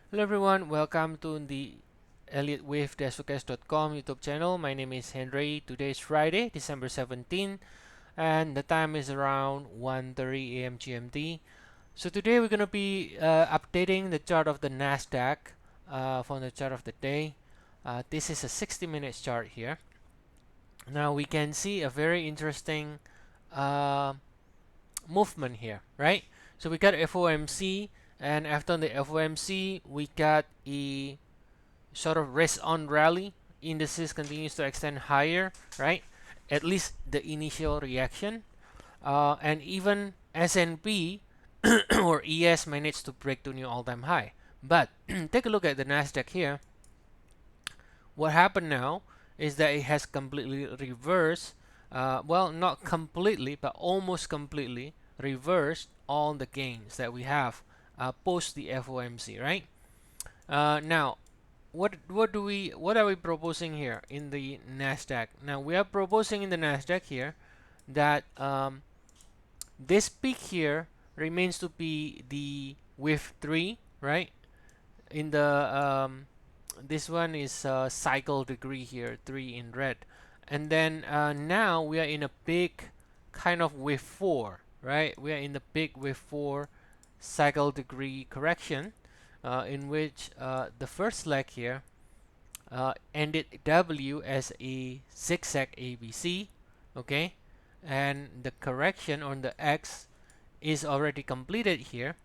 Hello everyone, welcome to the Elliott Wave Forecast.com YouTube channel. My name is Henry. Today is Friday, December 17, and the time is around 1:30 a.m. GMT. So today we're going to be updating the chart of the Nasdaq from the chart of the day. This is a 60 minutes chart here. Now we can see a very interesting uh, movement here, right? So we got FOMC, and after the FOMC, we got a sort of risk on rally. Indices continues to extend higher, right? At least the initial reaction, and even S&P or ES managed to break to new all-time high. But take a look at the Nasdaq here. What happened now is that it has completely reversed. Well, not completely, but almost completely reversed all the gains that we have post the FOMC, right? Now, what are we proposing here in the Nasdaq? Now we are proposing in the Nasdaq here that this peak here remains to be the wave 3, right? In the this one is cycle degree here, 3 in red, and then now we are in a big kind of wave 4, right? We are in the big wave 4 cycle degree correction, in which the first leg here ended W as a zigzag ABC, okay, and the correction on the X is already completed here,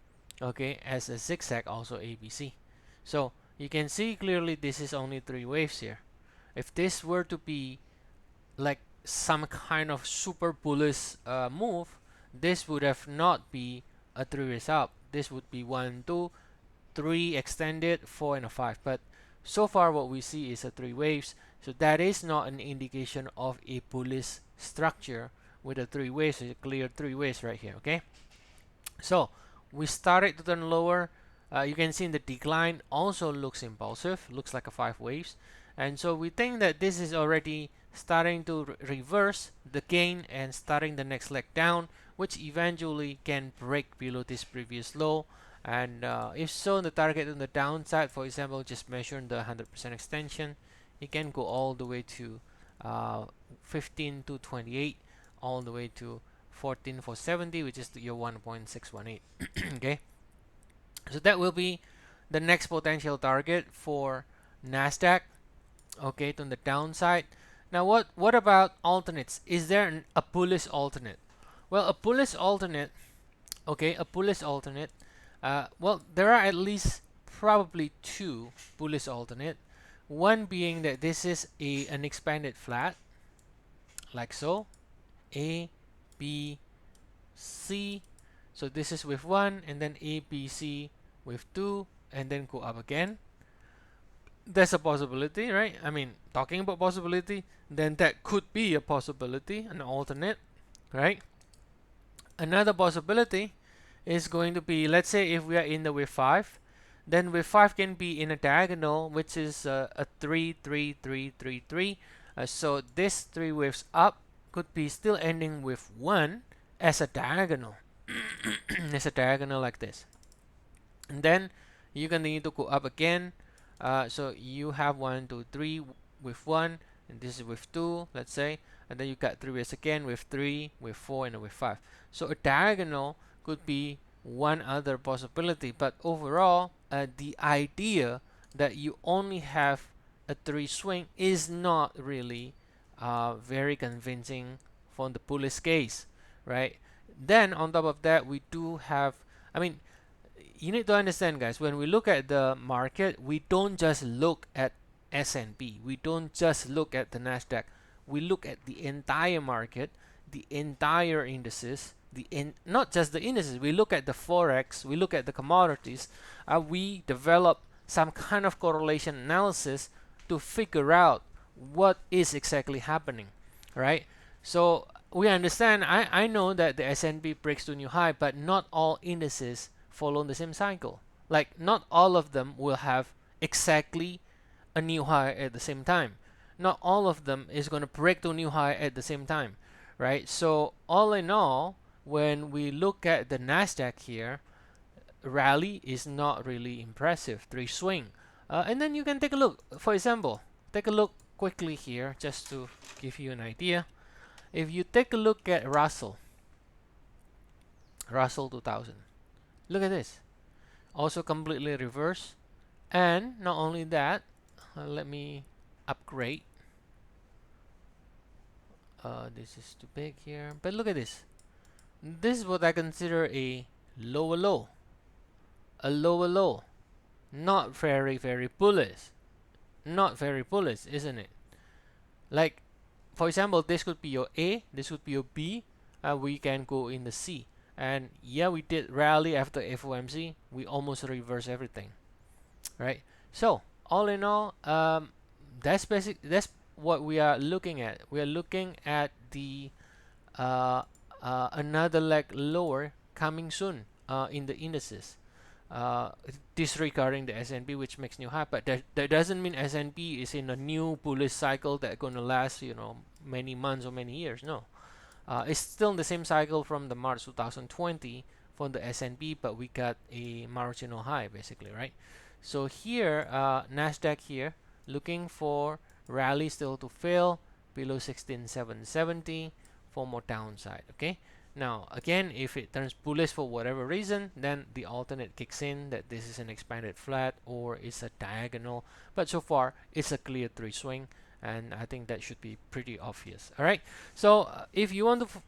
okay, as a zigzag also ABC. So you can see clearly this is only 3 waves here. If this were to be like some kind of super bullish move, this would have not be a 3 waves up. This would be 1, 2, 3 extended, 4 and a 5. But so far what we see is a 3 waves. So that is not an indication of a bullish structure with a 3 waves, a clear 3 waves right here, okay? So we started to turn lower. You can see in the decline also looks impulsive, looks like a 5 waves. And so we think that this is already starting to reverse the gain and starting the next leg down, which eventually can break below this previous low. And if so, the target on the downside, for example, just measure the 100% extension, it can go all the way to 15 to 28, all the way to 14,470, which is your 1.618. Okay, so that will be the next potential target for Nasdaq. Okay, on the downside. Now, what about alternates? Is there a bullish alternate? Well, a bullish alternate. Okay, a bullish alternate. Well, there are at least probably 2 bullish alternate. One being that this is an expanded flat, like so, A, B, C. So this is with 1, and then A, B, C with 2, and then go up again. There's a possibility, right? I mean, talking about possibility, then that could be a possibility, an alternate, right? Another possibility is going to be, let's say if we are in the wave 5, then wave 5 can be in a diagonal, which is a 3, 3, 3, 3, 3. So this 3 waves up could be still ending with 1 as a diagonal. As a diagonal like this. And then you continue to go up again. So you have 1, 2, 3 with 1, and this is with 2, let's say. And then you got 3 waves again with 3, with 4, and with 5. So a diagonal could be one other possibility. But overall, the idea that you only have a 3 swing is not really very convincing for the bullish case, right? Then on top of that, we do have, I mean, you need to understand, guys, when we look at the market, we don't just look at S&P. We don't just look at the Nasdaq. We look at the entire market, the entire indices, not just the indices. We look at the Forex. We look at the commodities. We develop some kind of correlation analysis to figure out what is exactly happening, right? So we understand. I know that the S&P breaks to new high, but not all indices follow the same cycle. Like, not all of them will have exactly a new high at the same time. Not all of them is going to break to a new high at the same time, right? So all in all, when we look at the Nasdaq here, rally is not really impressive. 3 swing. And then you can take a look. For example, take a look quickly here just to give you an idea. If you take a look at Russell 2000, look at this. Also completely reverse. And not only that, let me upgrade. This is too big here. But look at this. This is what I consider a lower low. A lower low. Not very, very bullish. Not very bullish, isn't it? Like, for example, this could be your A, this would be your B, we can go in the C. And yeah, we did rally after FOMC. We almost reverse everything, right? So all in all, that's basic. That's what we are looking at. We are looking at the another leg lower coming soon in the indices. Disregarding the S&P, which makes new high, but that doesn't mean S&P is in a new bullish cycle that's going to last, you know, many months or many years. No, it's still in the same cycle from the March 2020 for the S&P, but we got a marginal high basically, right? So here, Nasdaq here looking for rally still to fail below 16,770 for more downside. Okay. Now, again, if it turns bullish for whatever reason, then the alternate kicks in that this is an expanded flat or it's a diagonal. But so far, it's a clear 3 swing, and I think that should be pretty obvious. All right. So if you want to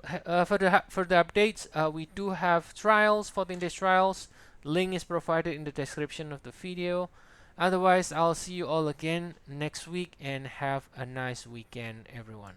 further updates, we do have trials, 14-day trials. Link is provided in the description of the video. Otherwise, I'll see you all again next week, and have a nice weekend, everyone.